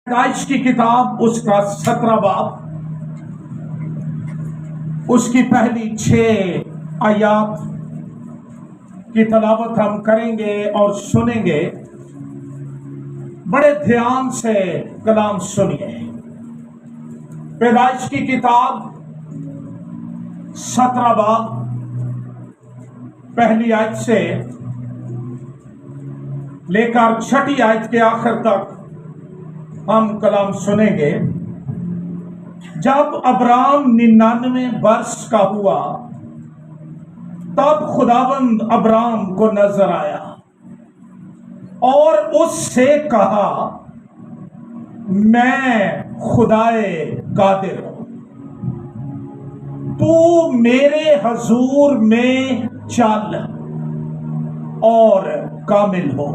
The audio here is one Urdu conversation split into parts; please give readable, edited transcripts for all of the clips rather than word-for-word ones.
پیدائش کی کتاب اس کا 17 باب اس کی پہلی 6 آیات کی تلاوت ہم کریں گے اور سنیں گے۔ بڑے دھیان سے کلام سنیے۔ پیدائش کی کتاب 17 باب پہلی آیت سے لے کر 6 آیت کے آخر تک ہم کلام سنیں گے۔ جب ابرام 99 برس کا ہوا تب خداوند ابرام کو نظر آیا اور اس سے کہا، میں خدائے قادر ہوں، تو میرے حضور میں چل اور کامل ہو۔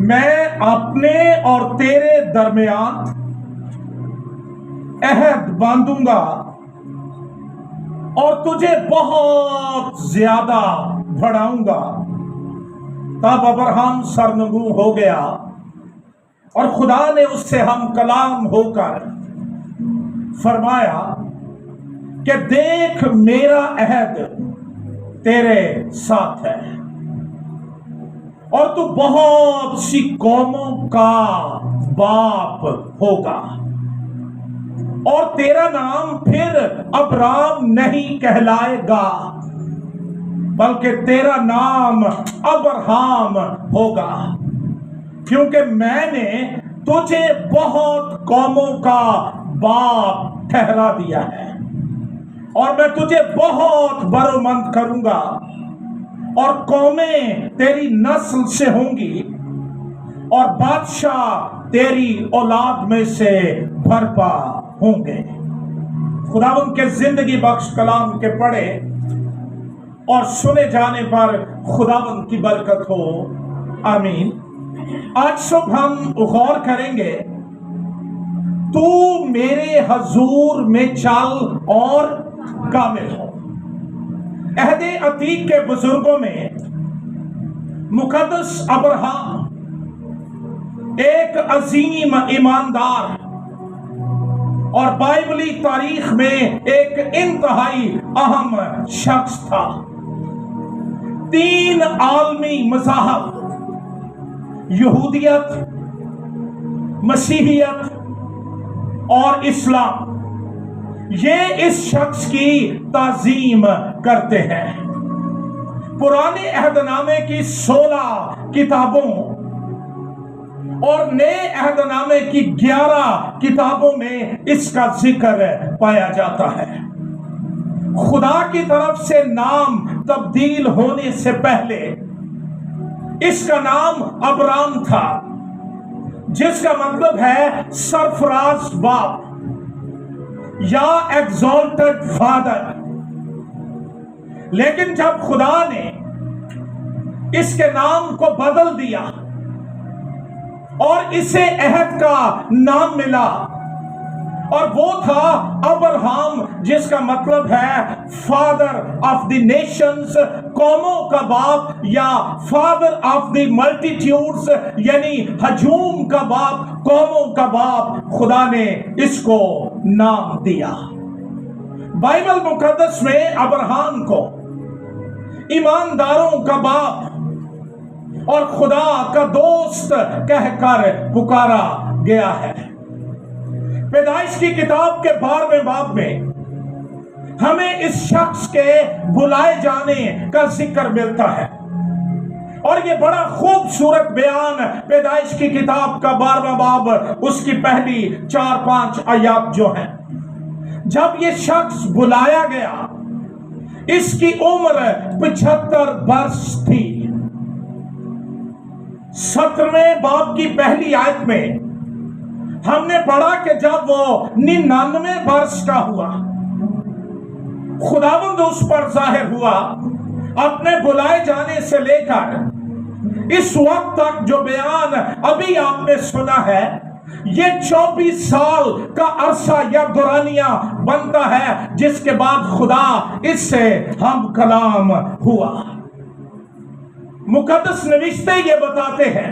میں اپنے اور تیرے درمیان عہد باندھوں گا اور تجھے بہت زیادہ بڑھاؤں گا۔ تب ابراہیم سرنگوں ہو گیا اور خدا نے اس سے ہم کلام ہو کر فرمایا کہ دیکھ میرا عہد تیرے ساتھ ہے اور تو بہت سی قوموں کا باپ ہوگا، اور تیرا نام پھر ابرام نہیں کہلائے گا بلکہ تیرا نام ابراہم ہوگا، کیونکہ میں نے تجھے بہت قوموں کا باپ ٹھہرا دیا ہے، اور میں تجھے بہت برومند کروں گا، اور قومیں تیری نسل سے ہوں گی اور بادشاہ تیری اولاد میں سے بھرپا ہوں گے۔ خداوند کے زندگی بخش کلام کے پڑھے اور سنے جانے پر خداوند کی برکت ہو، آمین۔ آج صبح ہم غور کریں گے، تو میرے حضور میں چل اور کامل ہو۔ عہد عتیق کے بزرگوں میں مقدس ابراہیم ایک عظیم ایماندار اور بائبلی تاریخ میں ایک انتہائی اہم شخص تھا۔ 3 عالمی مذاہب، یہودیت، مسیحیت اور اسلام، یہ اس شخص کی تعظیم کرتے ہیں۔ پرانے عہد نامے کی 16 کتابوں اور نئے عہد نامے کی 11 کتابوں میں اس کا ذکر پایا جاتا ہے۔ خدا کی طرف سے نام تبدیل ہونے سے پہلے اس کا نام ابرام تھا، جس کا مطلب ہے سرفراز باپ یا ایگزالٹڈ فادر۔ لیکن جب خدا نے اس کے نام کو بدل دیا اور اسے عہد کا نام ملا، اور وہ تھا ابراہیم، جس کا مطلب ہے فادر آف دی نیشنز، قوموں کا باپ، یا فادر آف دی ملٹیٹیوڈز، یعنی ہجوم کا باپ، قوموں کا باپ، خدا نے اس کو نام دیا۔ بائبل مقدس میں ابراہیم کو ایمانداروں کا باپ اور خدا کا دوست کہہ کر پکارا گیا ہے۔ پیدائش کی کتاب کے 12ویں باب میں ہمیں اس شخص کے بلائے جانے کا ذکر ملتا ہے، اور یہ بڑا خوبصورت بیان پیدائش کی کتاب کا 12واں باب اس کی پہلی 4-5 آیات جو ہیں۔ جب یہ شخص بلایا گیا، اس کی عمر 75 برس تھی۔ 17ویں باب کی پہلی آیت میں ہم نے پڑھا کہ جب وہ 99 برس کا ہوا، خداوند اس پر ظاہر ہوا۔ اپنے بلائے جانے سے لے کر اس وقت تک جو بیان ابھی آپ نے سنا ہے، یہ 24 سال کا عرصہ یا دورانیہ بنتا ہے، جس کے بعد خدا اس سے ہم کلام ہوا۔ مقدس نوشتے یہ بتاتے ہیں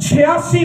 86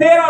13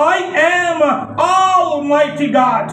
I am Almighty God,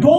2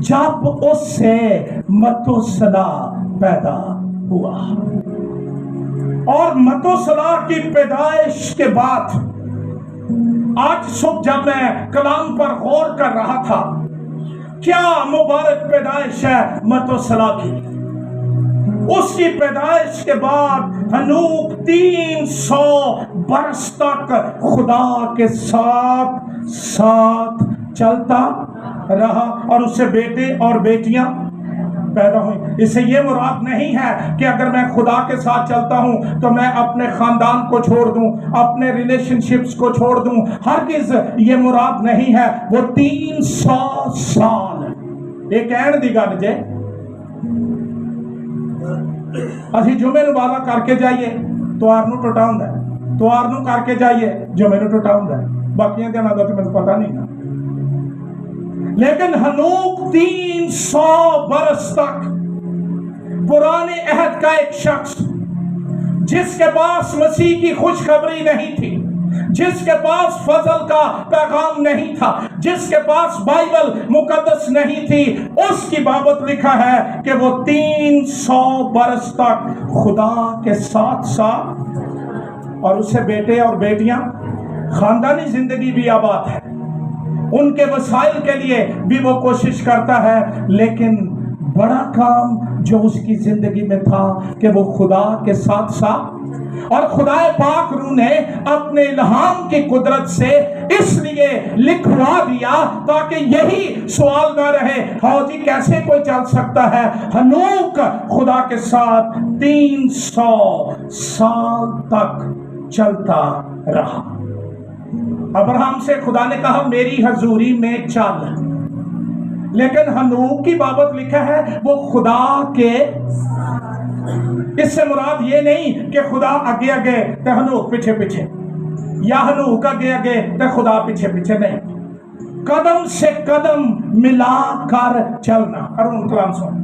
جب اس سے متوسلا پیدا ہوا. اور متوسلا کی پیدائش کے بعد آج صبح جب میں کلام پر غور کر رہا تھا، کیا مبارک پیدائش ہے متوسلا کی. اس کی پیدائش کے بعد ہنوک 300 برس تک خدا کے ساتھ ساتھ چلتا رہا، اور اس سے بیٹے اور بیٹیاں پیدا ہوئی. اس سے یہ مراد نہیں ہے کہ اگر میں خدا کے ساتھ چلتا ہوں تو میں اپنے خاندان کو چھوڑ دوں، اپنے ریلیشن شپس کو چھوڑ دوں. ہرگز یہ مراد نہیں ہے. وہ 300 سال ایک اینڈ دی گل جے اسی جمعے نو وعدہ کر کے جائیے توار نو ٹوٹا ہوندا ہے، توار نو کر کے جائیے جمعے نو ٹوٹا ہوندا ہے. باقیاں دناں دا تے مینوں پتہ نہیں نا. لیکن ہنوک 300 برس تک پرانے عہد کا ایک شخص جس کے پاس مسیح کی خوشخبری نہیں تھی، جس کے پاس فضل کا پیغام نہیں تھا، جس کے پاس بائبل مقدس نہیں تھی، اس کی بابت لکھا ہے کہ وہ 300 برس تک خدا کے ساتھ ساتھ، اور اس سے بیٹے اور بیٹیاں، خاندانی زندگی بھی آباد ہے، ان کے وسائل کے لیے بھی وہ کوشش کرتا ہے. لیکن بڑا کام جو اس کی زندگی میں تھا کہ وہ خدا کے ساتھ ساتھ، اور خدا پاک روح نے اپنے الہام کی قدرت سے اس لیے لکھوا دیا تاکہ یہی سوال نہ رہے ہاں جی کیسے کوئی چل سکتا ہے. ہنوک خدا کے ساتھ 300 سال تک چلتا رہا. ابراہیم سے خدا نے کہا میری حضوری میں چل، لیکن ہنوک کی بابت لکھا ہے وہ خدا کے. اس سے مراد یہ نہیں کہ خدا آگے آگے تے ہنوک پیچھے پیچھے، یا ہنوک آگے آگے تے خدا پیچھے پیچھے نہیں. قدم سے قدم ملا کر چلنا. ارون کلام سن،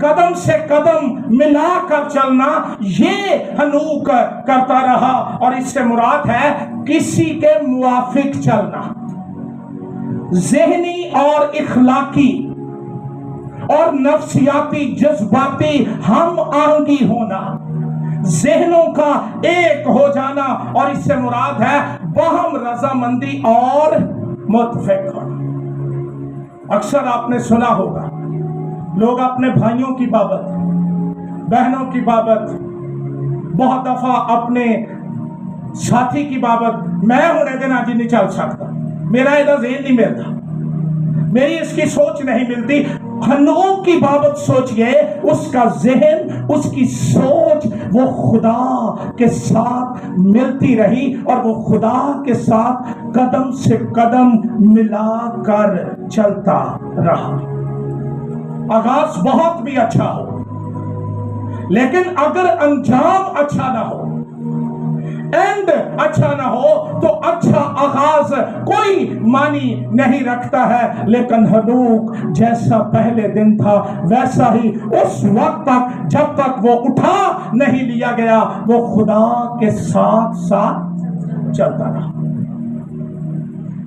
قدم سے قدم ملا کر چلنا یہ ہنوک کرتا رہا. اور اس سے مراد ہے کسی کے موافق چلنا، ذہنی اور اخلاقی اور نفسیاتی جذباتی ہم آہنگی ہونا، ذہنوں کا ایک ہو جانا. اور اس سے مراد ہے باہم رضامندی اور متفق ہونا. اکثر آپ نے سنا ہوگا لوگ اپنے بھائیوں کی بابت، بہنوں کی بابت، بہت دفعہ اپنے ساتھی کی بابت، میں ہونے دن آج نہیں چل سکتا، میرا ادھر ذہن نہیں ملتا، میری اس کی سوچ نہیں ملتی. ہنوک کی بابت سوچئے، اس کا ذہن، اس کی سوچ وہ خدا کے ساتھ ملتی رہی، اور وہ خدا کے ساتھ قدم سے قدم ملا کر چلتا رہا. آغاز بہت بھی اچھا ہو، لیکن اگر انجام اچھا نہ ہو، اینڈ اچھا نہ ہو، تو اچھا آغاز کوئی معنی نہیں رکھتا ہے. لیکن ہنوک جیسا پہلے دن تھا ویسا ہی اس وقت تک جب تک وہ اٹھا نہیں لیا گیا وہ خدا کے ساتھ ساتھ چلتا رہا.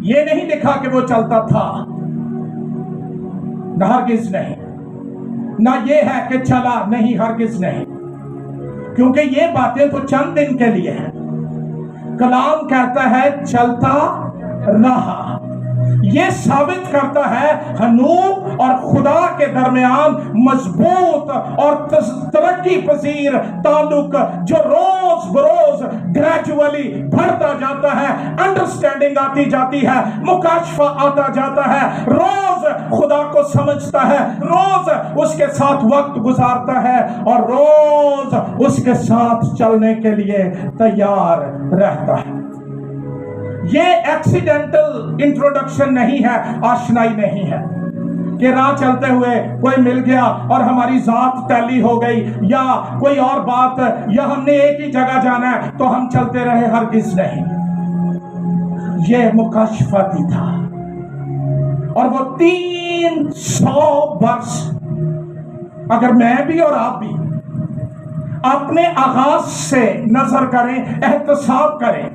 یہ نہیں لکھا کہ وہ چلتا تھا، نہ ہرگز نہیں. نہ یہ ہے کہ چلا نہیں، ہرگز نہیں، کیونکہ یہ باتیں تو چند دن کے لیے ہیں. کلام کہتا ہے چلتا رہا. یہ ثابت کرتا ہے ہنوک اور خدا کے درمیان مضبوط اور ترقی پذیر تعلق جو روز بروز گریجولی بڑھتا جاتا ہے. انڈرسٹینڈنگ آتی جاتی ہے، مکاشفہ آتا جاتا ہے، روز خدا کو سمجھتا ہے، روز اس کے ساتھ وقت گزارتا ہے، اور روز اس کے ساتھ چلنے کے لیے تیار رہتا ہے. یہ ایکسیڈنٹل انٹروڈکشن نہیں ہے، آشنائی نہیں ہے کہ راہ چلتے ہوئے کوئی مل گیا اور ہماری ذات ٹیلی ہو گئی، یا کوئی اور بات، یا ہم نے ایک ہی جگہ جانا ہے تو ہم چلتے رہے. ہرگز نہیں. یہ مکاشفاتی تھا. اور وہ 300 برس اگر میں بھی اور آپ بھی اپنے آغاز سے نظر کریں، احتساب کریں،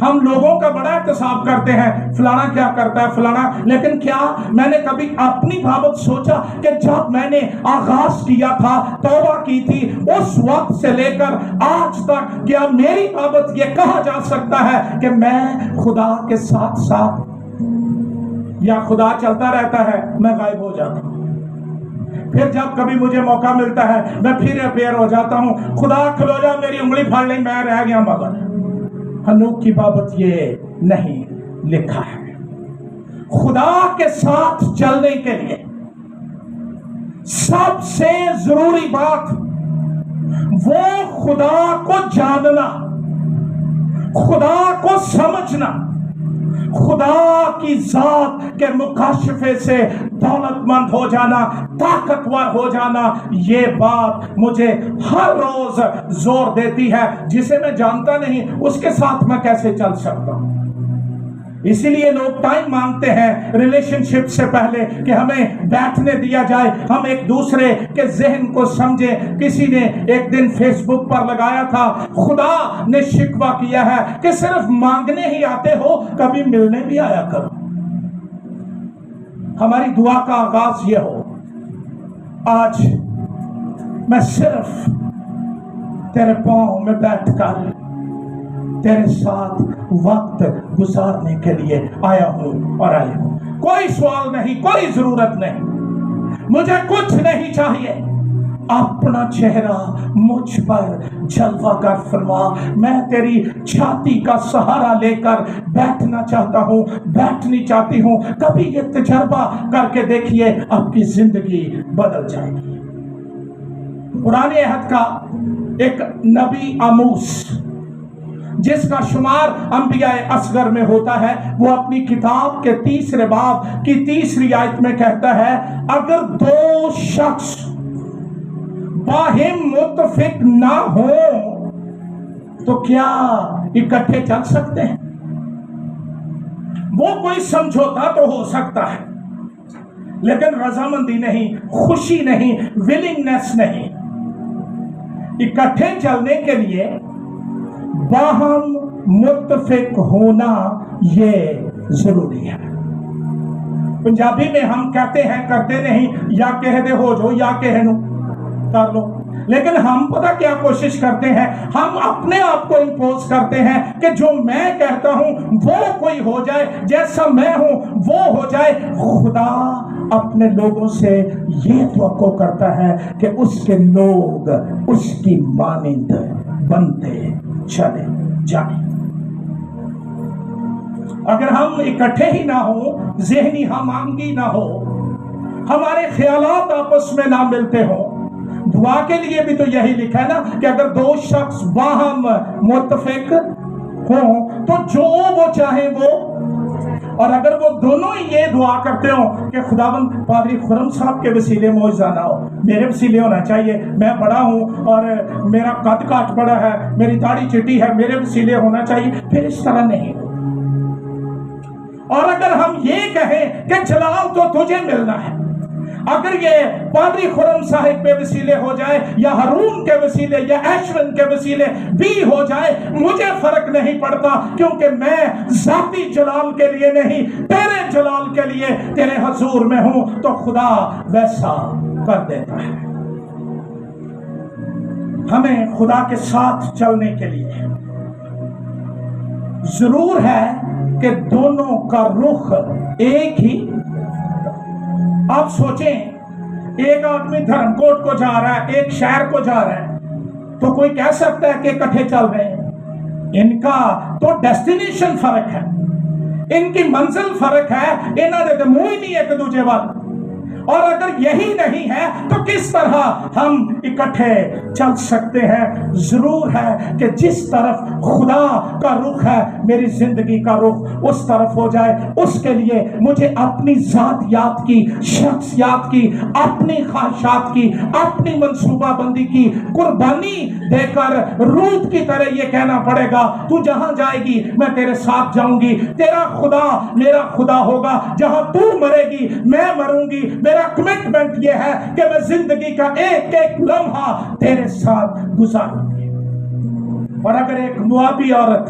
ہم لوگوں کا بڑا احتساب کرتے ہیں، فلانا کیا کرتا ہے فلانا، لیکن کیا میں نے کبھی اپنی بابت سوچا کہ جب میں نے آغاز کیا تھا، توبہ کی تھی، اس وقت سے لے کر آج تک کیا میری بابت یہ کہا جا سکتا ہے کہ میں خدا کے ساتھ ساتھ، یا خدا چلتا رہتا ہے میں غائب ہو جاتا ہوں، پھر جب کبھی مجھے موقع ملتا ہے میں پھر اپیئر ہو جاتا ہوں، خدا کھلو جا میری انگلی پھاڑ لیں میں رہ گیا مگر۔ ہنوک کی بابت یہ نہیں لکھا ہے۔ خدا کے ساتھ چلنے کے لیے سب سے ضروری بات وہ خدا کو جاننا، خدا کو سمجھنا، خدا کی ذات کے مکاشفے سے دولت مند ہو جانا، طاقتور ہو جانا۔ یہ بات مجھے ہر روز زور دیتی ہے، جسے میں جانتا نہیں اس کے ساتھ میں کیسے چل سکتا ہوں۔ اسی لیے لوگ ٹائم مانگتے ہیں ریلیشن شپ سے پہلے کہ ہمیں بیٹھنے دیا جائے، ہم ایک دوسرے کے ذہن کو سمجھیں۔ کسی نے ایک دن فیس بک پر لگایا تھا، خدا نے شکوہ کیا ہے کہ صرف مانگنے ہی آتے ہو، کبھی ملنے بھی آیا کرو۔ ہماری دعا کا آغاز یہ ہو، آج میں صرف تیرے پاؤں میں بیٹھ کر تیرے ساتھ وقت گزارنے کے لیے آیا ہوں اور آئی ہوں۔ کوئی سوال نہیں، کوئی ضرورت نہیں، مجھے کچھ نہیں چاہیے، اپنا چہرہ مجھ پر جلوہ گر فرما۔ میں تیری چھاتی کا سہارا لے کر بیٹھنا چاہتا ہوں، بیٹھنی چاہتی ہوں۔ کبھی یہ تجربہ کر کے دیکھیے، آپ کی زندگی بدل جائے گی۔ پرانے عہد کا ایک نبی آموس، جس کا شمار انبیاء اصغر میں ہوتا ہے، وہ اپنی کتاب کے 3 باب کی 3 آیت میں کہتا ہے، اگر 2 شخص باہم متفق نہ ہوں تو کیا اکٹھے چل سکتے ہیں؟ وہ کوئی سمجھوتا تو ہو سکتا ہے، لیکن رضامندی نہیں، خوشی نہیں، ولنگنس نہیں۔ اکٹھے چلنے کے لیے باہم متفق ہونا یہ ضروری ہے۔ پنجابی میں ہم کہتے ہیں کرتے نہیں، یا کہہ دے ہو جو، یا کہہ نو کر لو، لیکن ہم پتہ کیا کوشش کرتے ہیں، ہم اپنے آپ کو امپوز کرتے ہیں کہ جو میں کہتا ہوں وہ کوئی ہو جائے، جیسا میں ہوں وہ ہو جائے۔ خدا اپنے لوگوں سے یہ توقع کرتا ہے کہ اس کے لوگ اس کی مانند بنتے چلے جائیں۔ اگر ہم اکٹھے ہی نہ ہوں، ذہنی ہم آہنگی نہ ہو، ہمارے خیالات آپس میں نہ ملتے ہوں، دعا کے لیے بھی تو یہی لکھا ہے نا کہ اگر 2 شخص باہم متفق ہوں تو جو وہ چاہے وہ، اور اگر وہ دونوں ہی یہ دعا کرتے ہوں کہ خداوند پادری خرم صاحب کے وسیلے معجزہ نہ ہو، میرے وسیلے ہونا چاہیے، میں بڑا ہوں اور میرا قد کاٹ بڑا ہے، میری داڑھی چٹی ہے، میرے وسیلے ہونا چاہیے، پھر اس طرح نہیں۔ اور اگر ہم یہ کہیں کہ جلال تو تجھے ملنا ہے، اگر یہ پادری خرم صاحب کے وسیلے ہو جائے، یا ہارون کے وسیلے، یا ایشون کے وسیلے بھی ہو جائے، مجھے فرق نہیں پڑتا، کیونکہ میں ذاتی جلال کے لیے نہیں، تیرے جلال کے لیے تیرے حضور میں ہوں، تو خدا ویسا کر دیتا ہے۔ ہمیں خدا کے ساتھ چلنے کے لیے ضرور ہے کہ دونوں کا رخ ایک ہی۔ آپ سوچیں، ایک آدمی دھرم کوٹ کو جا رہا ہے، ایک شہر کو جا رہا ہے، تو کوئی کہہ سکتا ہے کہ اکٹھے چل رہے ہیں؟ ان کا تو ڈیسٹینیشن فرق ہے، ان کی منزل فرق ہے، انہوں نے تو منہ ہی نہیں ایک دوجے وال۔ اور اگر یہی نہیں ہے تو کس طرح ہم اکٹھے چل سکتے ہیں؟ ضرور ہے کہ جس طرف خدا کا رخ ہے، میری زندگی کا رخ اس طرف ہو جائے۔ اس کے لیے مجھے اپنی ذاتیات کی، شخصیات کی، اپنی خواہشات کی، اپنی منصوبہ بندی کی قربانی دے کر روت کی طرح یہ کہنا پڑے گا، تو جہاں جائے گی میں تیرے ساتھ جاؤں گی، تیرا خدا میرا خدا ہوگا، جہاں تو مرے گی میں مروں گی۔ میرا کمٹمنٹ یہ ہے کہ میں زندگی کا ایک ایک لمحہ تیرے ساتھ گزاروں گی۔ اور اگر ایک موابی عورت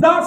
10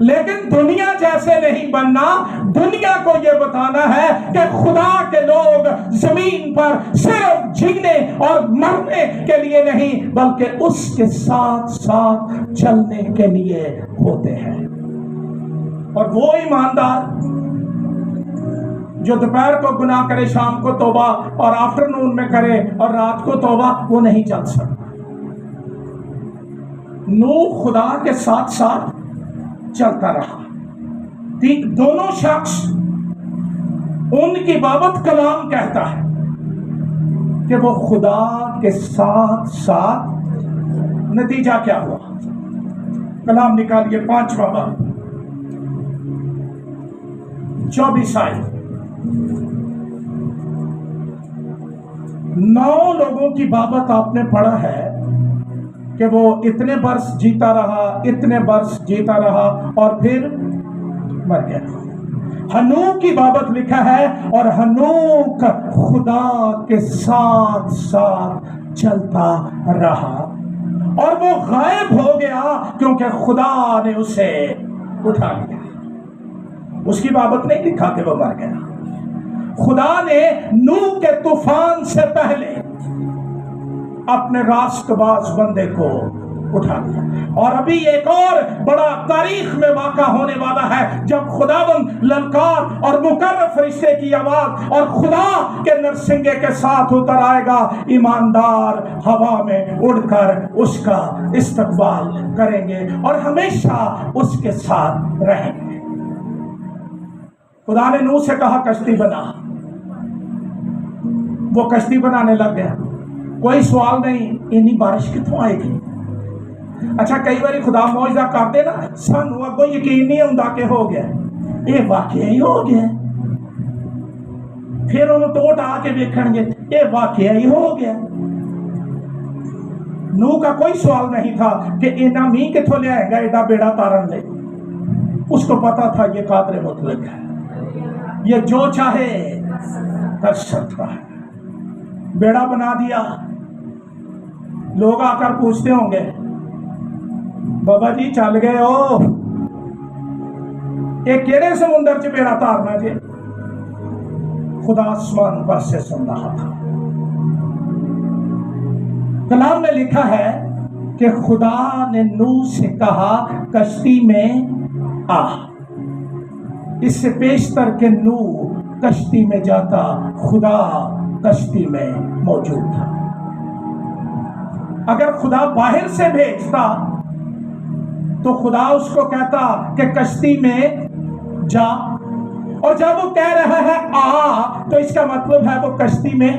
لیکن دنیا جیسے نہیں بننا. دنیا کو یہ بتانا ہے کہ خدا کے لوگ زمین پر صرف جینے اور مرنے کے لیے نہیں بلکہ اس کے ساتھ ساتھ چلنے کے لیے ہوتے ہیں. اور وہ ایماندار جو دوپہر کو گناہ کرے شام کو توبہ اور آفٹرنون میں کرے اور رات کو توبہ, وہ نہیں چل سکتا. نوح خدا کے ساتھ ساتھ چلتا رہا. دونوں شخص ان کی بابت کلام کہتا ہے کہ وہ خدا کے ساتھ ساتھ. نتیجہ کیا ہوا؟ کلام نکالیے 5واں باب 24 آیت. 9 لوگوں کی بابت آپ نے پڑھا ہے کہ وہ اتنے برس جیتا رہا, اتنے برس جیتا رہا اور پھر مر گیا. ہنوک کی بابت لکھا ہے اور ہنوک خدا کے ساتھ ساتھ چلتا رہا اور وہ غائب ہو گیا کیونکہ خدا نے اسے اٹھا لیا. اس کی بابت نہیں لکھا کہ وہ مر گیا. خدا نے نوح کے طوفان سے پہلے اپنے راست باز بندے کو اٹھا لیا. اور ابھی ایک اور بڑا تاریخ میں واقع ہونے والا ہے جب خداوند للکار اور مقرر فرشتے کی آواز اور خدا کے نرسنگے کے ساتھ اتر آئے گا. ایماندار ہوا میں اڑ کر اس کا استقبال کریں گے اور ہمیشہ اس کے ساتھ رہیں گے. خدا نے نوح سے کہا کشتی بنا. وہ کشتی بنانے لگ گیا. کوئی سوال نہیں, اتنی بارش کتوں آئے گی. اچھا کئی باری خدا معجزہ کرتے نا سانو اگوں یقین نہیں ہوندا کہ ہو گیا. یہ واقعہ ہی ہو گیا. پھر انہوں ٹوٹ آ کے دیکھیں گے یہ واقعہ ہی ہو گیا. نوح کا کوئی سوال نہیں تھا کہ اینا می کتوں لے آئے گا ایڈا بیڑا تارن لے. اس کو پتا تھا یہ قادر مطلق ہے, یہ جو چاہے کر سکتا ہے. بیڑا بنا دیا. لوگ آ کر پوچھتے ہوں گے بابا جی چل گئے ہو, یہ کیڑے سمندر چ بیڑا تارنا جی؟ خدا آسمان پر سے سن رہا تھا. کلام میں لکھا ہے کہ خدا نے نوح سے کہا کشتی میں آ. اس سے پیشتر کہ نوح کشتی میں جاتا, خدا کشتی میں موجود تھا. اگر خدا باہر سے بھیجتا تو خدا اس کو کہتا کہ کشتی میں جا, اور جب وہ کہہ رہا ہے آ تو اس کا مطلب ہے وہ کشتی میں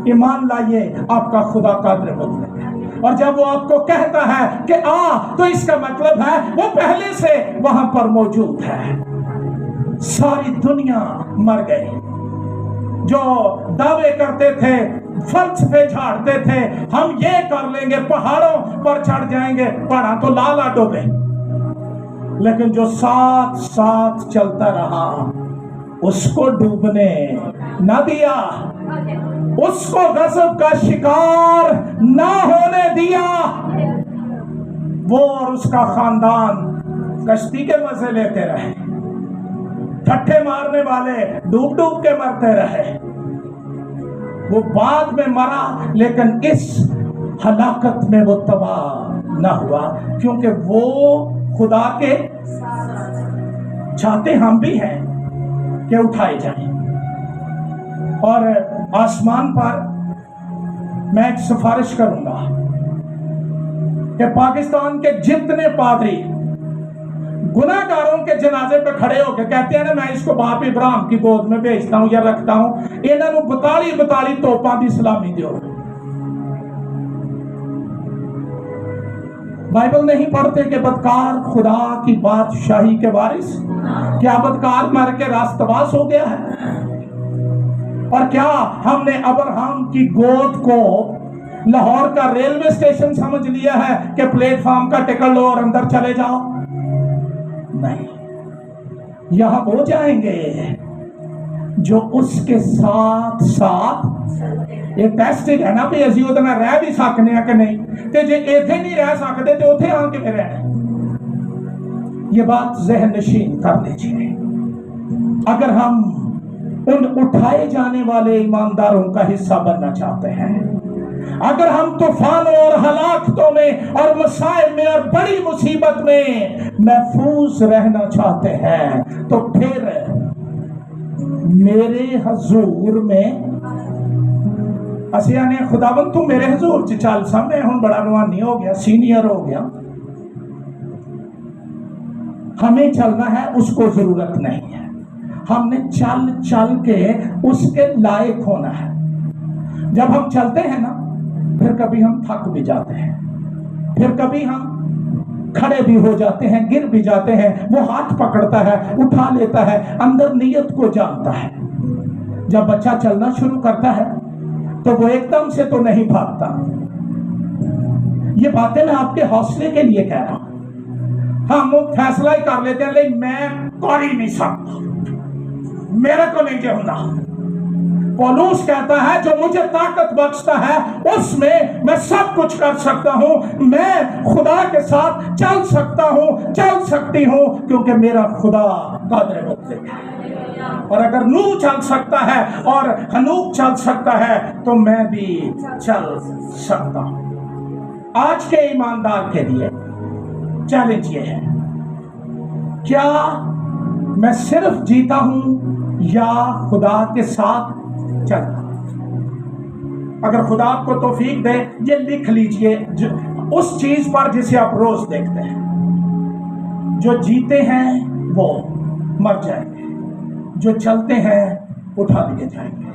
ایمان لائیے, آپ کا خدا قادر مطلق ہے. اور جب وہ آپ کو کہتا ہے کہ آ تو اس کا مطلب ہے وہ پہلے سے وہاں پر موجود ہے. ساری دنیا مر گئی. جو دعوے کرتے تھے, فلسفے جھاڑتے تھے, ہم یہ کر لیں گے, پہاڑوں پر چڑھ جائیں گے, پہاڑاں تو لالا ڈوبے. لیکن جو ساتھ ساتھ چلتا رہا اس کو ڈوبنے نہ دیا, اس کو غضب کا شکار نہ ہونے دیا. وہ اور اس کا خاندان کشتی کے مزے لیتے رہے, ٹھٹھے مارنے والے ڈوب ڈوب کے مرتے رہے. وہ بعد میں مرا لیکن اس ہلاکت میں وہ تباہ نہ ہوا کیونکہ وہ خدا کے چاہتے ہم بھی ہیں کہ اٹھائے جائیں. اور آسمان پر میں ایک سفارش کروں گا کہ پاکستان کے جتنے پادری گناہ گاروں کے جنازے پہ کھڑے ہو کے کہتے ہیں نا میں اس کو باپ ابراہیم کی گود میں بھیجتا ہوں یا رکھتا ہوں, انہاں نوں 42 توپاں دی سلامی دیو. بائبل نہیں پڑھتے کہ بدکار خدا کی بادشاہی کے وارث؟ کیا بدکار مر کے راستباز ہو گیا ہے؟ اور کیا ہم نے ابراہیم کی گود کو لاہور کا ریلوے اسٹیشن سمجھ لیا ہے کہ پلیٹ فارم کا ٹکٹ لو اور اندر چلے جاؤ؟ نہیں, یہاں ہو جائیں گے جو اس کے ساتھ ساتھ. یہ ٹیسٹ ہے نا بھی اسی ادھر رہ بھی سکنے ہیں کہ نہیں, تے جے ایتھے نہیں رہ سکتے تو اتھے آن کے رہنا. یہ بات ذہن نشین کر لیجیے، اگر ہم ان اٹھائے جانے والے ایمانداروں کا حصہ بننا چاہتے ہیں، اگر ہم طوفانوں اور ہلاکتوں میں اور مسائل میں اور بڑی مصیبت میں محفوظ رہنا چاہتے ہیں، تو پھر میرے حضور میں اسی نے خداوند تو میرے حضور چل سا، میں ہوں بڑا روحانی ہو گیا، سینئر ہو گیا، ہمیں چلنا ہے، اس کو ضرورت نہیں ہے، ہم نے چل چل کے اس کے لائق ہونا ہے۔ جب ہم چلتے ہیں نا، پھر کبھی ہم تھک بھی جاتے ہیں، پھر کبھی ہم کھڑے بھی ہو جاتے ہیں، گر بھی جاتے ہیں، وہ ہاتھ پکڑتا ہے، اٹھا لیتا ہے، اندر نیت کو جانتا ہے۔ جب بچہ چلنا شروع کرتا ہے تو وہ ایک دم سے تو نہیں بھاگتا۔ یہ باتیں میں آپ کے حوصلے کے لیے کہہ رہا ہوں۔ ہم فیصلہ ہی کر لیتے ہیں، لیکن میں کر ہی نہیں سکتا، میرے کو نہیں ہونا۔ پولوس کہتا ہے جو مجھے طاقت بخشتا ہے اس میں سب کچھ کر سکتا ہوں، میں خدا کے ساتھ چل سکتا ہوں، چل سکتی ہوں، کیونکہ میرا خدا قادر مطلق ہے۔ اور اگر نوح چل سکتا ہے اور ہنوک چل سکتا ہے تو میں بھی چل سکتا ہوں۔ آج کے ایماندار کے لیے چیلنج یہ ہے، کیا میں صرف جیتا ہوں یا خدا کے ساتھ چلتا ہوں؟ اگر خدا آپ کو توفیق دے، یہ لکھ لیجئے اس چیز پر جسے آپ روز دیکھتے ہیں، جو جیتے ہیں وہ مر جائیں گے، جو چلتے ہیں اٹھا لیے جائیں گے۔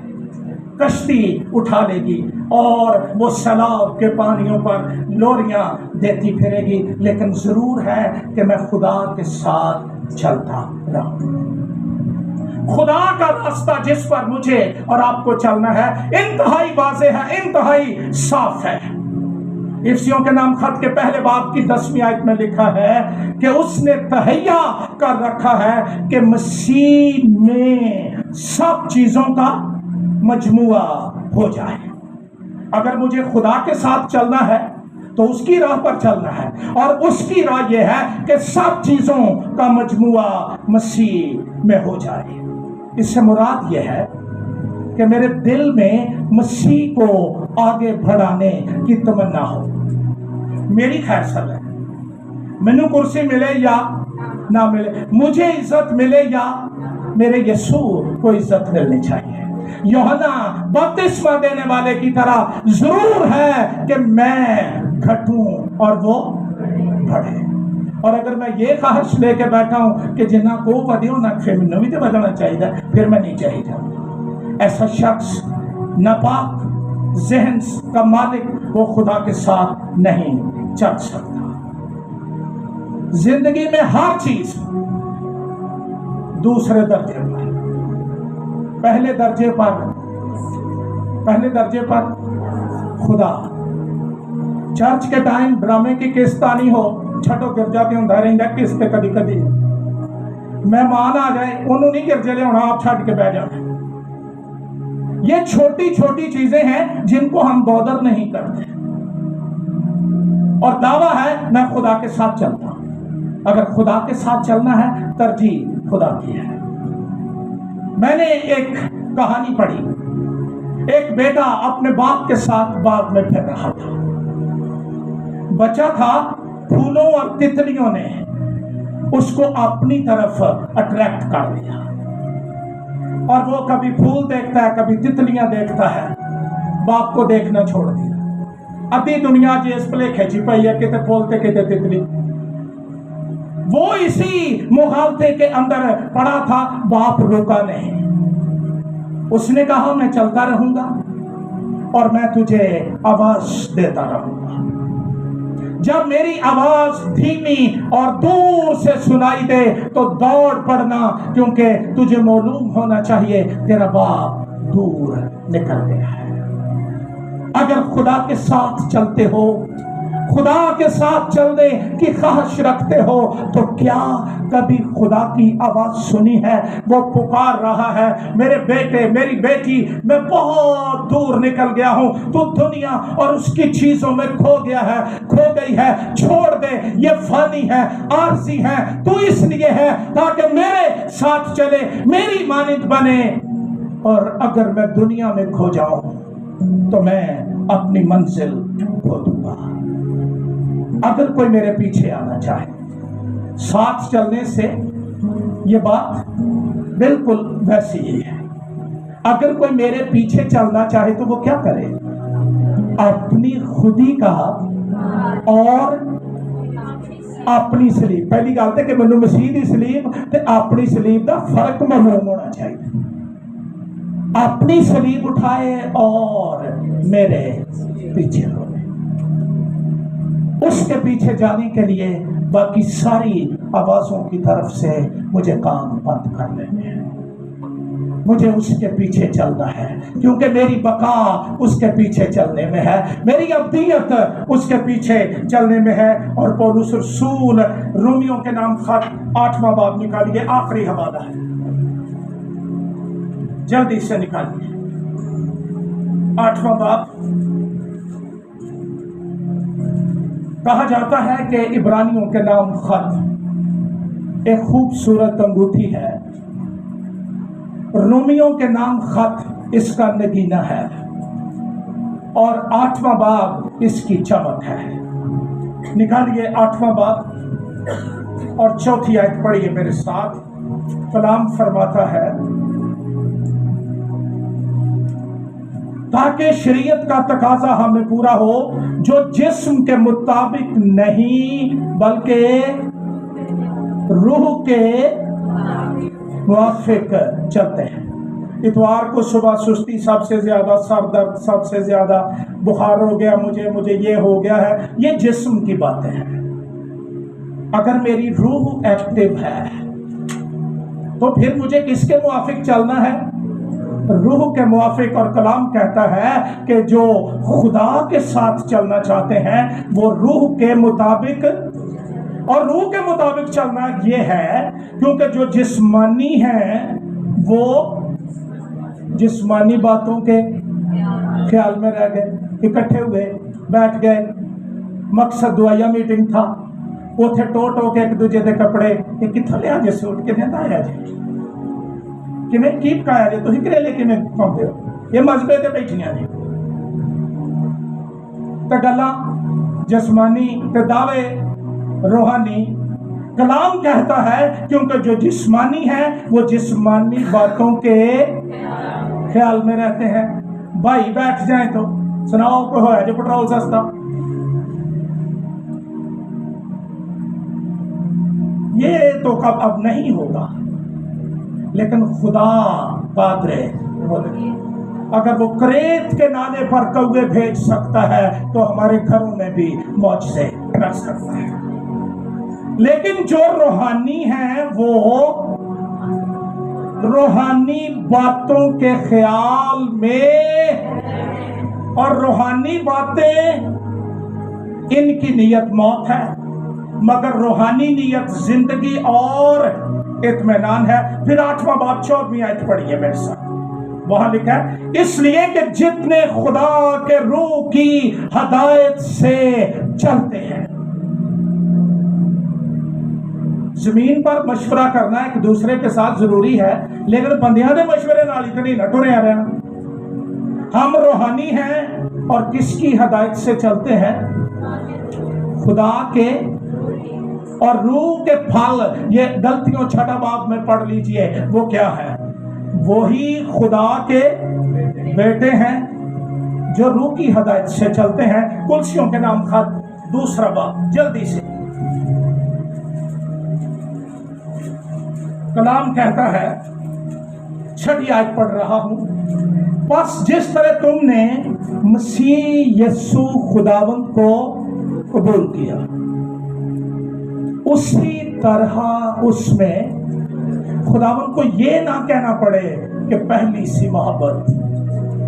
کشتی اٹھا لے گی اور وہ سیلاب کے پانیوں پر لوریاں دیتی پھرے گی، لیکن ضرور ہے کہ میں خدا کے ساتھ چلتا رہوں۔ خدا کا راستہ جس پر مجھے اور آپ کو چلنا ہے انتہائی واضح ہے، انتہائی صاف ہے۔ افسیوں کے نام خط کے پہلے باب کی 10ویں آیت میں لکھا ہے کہ اس نے تہیا کر رکھا ہے کہ مسیح میں سب چیزوں کا مجموعہ ہو جائے۔ اگر مجھے خدا کے ساتھ چلنا ہے تو اس کی راہ پر چلنا ہے، اور اس کی راہ یہ ہے کہ سب چیزوں کا مجموعہ مسیح میں ہو جائے۔ اس سے مراد یہ ہے کہ میرے دل میں مسیح کو آگے بڑھانے کی تمنا ہو۔ میری خیر سب ہے، مینوں کرسی ملے یا نہ ملے، مجھے عزت ملے یا میرے یسوع کو عزت ملنی چاہیے۔ یوحنا بپتسمہ دینے والے کی طرح ضرور ہے کہ میں گھٹوں اور وہ بڑھے۔ اور اگر میں یہ خواہش لے کے بیٹھا ہوں کہ جنہ کو ودیوں نہ پھر میں بھی تو بدلنا چاہیے، پھر میں نہیں چاہیے۔ ایسا شخص ناپاک ذہن کا مالک وہ خدا کے ساتھ نہیں چل سکتا۔ زندگی میں ہر چیز دوسرے درجے پر، پہلے درجے پر خدا۔ چرچ کے ٹائم ڈرامے کی قسط آنی ہو، چھٹو گرجا کے ہوں رہتا قسط کدی کدی مہمان آ جائے انہوں نہیں گرجے لے ہونا، آپ چھٹ کے بہ جانا۔ یہ چھوٹی چھوٹی چیزیں ہیں جن کو ہم بودر نہیں کرتے، اور دعویٰ ہے میں خدا کے ساتھ چلتا ہوں۔ اگر خدا کے ساتھ چلنا ہے ترجیح خدا کی ہے۔ میں نے ایک کہانی پڑھی، ایک بیٹا اپنے باپ کے ساتھ باغ میں پھر رہا تھا، بچہ تھا، پھولوں اور تتلیوں نے اس کو اپنی طرف اٹریکٹ کر لیا، اور وہ کبھی پھول دیکھتا ہے کبھی تتلیاں دیکھتا ہے، باپ کو دیکھنا چھوڑ دیا۔ ابھی دنیا جس پلے کھینچی پئی ہے، کتے پھولتے کتے تتلی، وہ اسی مغالطے کے اندر پڑا تھا۔ باپ روکا نہیں، اس نے کہا میں چلتا رہوں گا اور میں تجھے آواز دیتا رہوں گا، جب میری آواز دھیمی اور دور سے سنائی دے تو دوڑ پڑنا، کیونکہ تجھے معلوم ہونا چاہیے تیرا باپ دور نکل گیا ہے۔ اگر خدا کے ساتھ چلتے ہو، خدا کے ساتھ چلنے کی خواہش رکھتے ہو تو کیا کبھی خدا کی آواز سنی ہے؟ وہ پکار رہا ہے، میرے بیٹے میری بیٹی، میں بہت دور نکل گیا ہوں، تو دنیا اور اس کی چیزوں میں کھو گئی ہے، چھوڑ دے، یہ فانی ہے، عارضی ہے، تو اس لیے ہے تاکہ میرے ساتھ چلے، میری مانند بنے، اور اگر میں دنیا میں کھو جاؤں تو میں اپنی منزل کھو دوں گا۔ اگر کوئی میرے پیچھے آنا چاہے، ساتھ چلنے سے یہ بات بالکل ویسی ہی ہے۔ اگر کوئی میرے پیچھے چلنا چاہے تو وہ کیا کرے؟ اپنی خودی کا اور اپنی سلیب۔ پہلی گل ہے کہ منو مسیح دی سلیب تے اپنی سلیب دا فرق معلوم ہونا چاہیے۔ اپنی سلیب اٹھائے اور میرے پیچھے ہو، اس کے پیچھے جانے کے لیے باقی ساری آوازوں کی طرف سے مجھے کام بند کر لینے ہیں۔ مجھے اس کے پیچھے چلنا ہے، کیونکہ میری بقا اس کے پیچھے چلنے میں ہے، میری ابدیت اس کے پیچھے چلنے میں ہے۔ اور پولس رسول رومیوں کے نام خط 8واں باب نکالیے، آخری حوالہ ہے، جلدی سے نکالیے 8واں باب۔ کہا جاتا ہے کہ عبرانیوں کے نام خط ایک خوبصورت انگوٹھی ہے، رومیوں کے نام خط اس کا نگینہ ہے، اور 8واں باب اس کی چمک ہے۔ نکالیے 8واں باب اور 4 آیت پڑھیے میرے ساتھ۔ کلام فرماتا ہے، تاکہ شریعت کا تقاضا ہمیں پورا ہو جو جسم کے مطابق نہیں بلکہ روح کے موافق چلتے ہیں۔ اتوار کو صبح سستی سب سے زیادہ، سر درد سب سے زیادہ، بخار ہو گیا مجھے یہ ہو گیا ہے، یہ جسم کی باتیں ہیں۔ اگر میری روح ایکٹیو ہے تو پھر مجھے کس کے موافق چلنا ہے؟ روح کے موافق۔ اور کلام کہتا ہے کہ جو خدا کے ساتھ چلنا چاہتے ہیں وہ روح کے مطابق، اور روح کے مطابق چلنا یہ ہے کیونکہ جو جسمانی ہیں وہ جسمانی باتوں کے خیال میں رہ گئے، اکٹھے ہوئے، بیٹھ گئے، مقصد دعائیا میٹنگ تھا، اوتھے ٹو کے ایک دوجے دے کپڑے یہ کتھوں لیا جے سوٹ کے دیتا آیا جی کیویں کی پکایا جے تسی کریلے کیویں پاؤندے ہو، یہ مذہبے تے بیٹھیاں نے تے گلاں جسمانی تے دعوے روحانی۔ کلام کہتا ہے کیونکہ جو جسمانی ہے وہ جسمانی باتوں کے خیال میں رہتے ہیں۔ بھائی بیٹھ جائیں تو سناؤ کو ہوا جو پٹرول سستا، یہ تو کب اب نہیں ہوگا، لیکن خدا قادر ہے، اگر وہ کریت کے نالے پر کوے بھیج سکتا ہے تو ہمارے گھروں میں بھی معجزے کر سکتا ہے۔ لیکن جو روحانی ہیں وہ روحانی باتوں کے خیال میں، اور روحانی باتیں ان کی نیت موت ہے، مگر روحانی نیت زندگی اور اطمینان ہے۔ پھر 8واں باب 14ویں آیت پڑھیے میرے ساتھ، وہاں لکھا ہے، اس لیے کہ جتنے خدا کے روح کی ہدایت سے چلتے ہیں۔ زمین پر مشورہ کرنا ایک دوسرے کے ساتھ ضروری ہے، لیکن بندیاں دے مشورے نال اتنی نہ ٹرے آ رہے ہیں۔ ہم روحانی ہیں اور کس کی ہدایت سے چلتے ہیں؟ خدا کے، اور روح کے پھل، یہ غلطیوں 6 باب میں پڑھ لیجئے، وہ کیا ہے؟ وہی خدا کے بیٹے ہیں جو روح کی ہدایت سے چلتے ہیں۔ کلسیوں کے نام خط 2 باب، جلدی سے کلام کہتا ہے، 6 آیت پڑھ رہا ہوں، بس جس طرح تم نے مسیح یسوع خداوند کو قبول کیا اسی طرح اس میں خداوند کو یہ نہ کہنا پڑے کہ پہلی سی محبت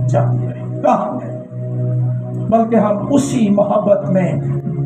جاتی رہی، کہاں ہے، بلکہ ہم اسی محبت میں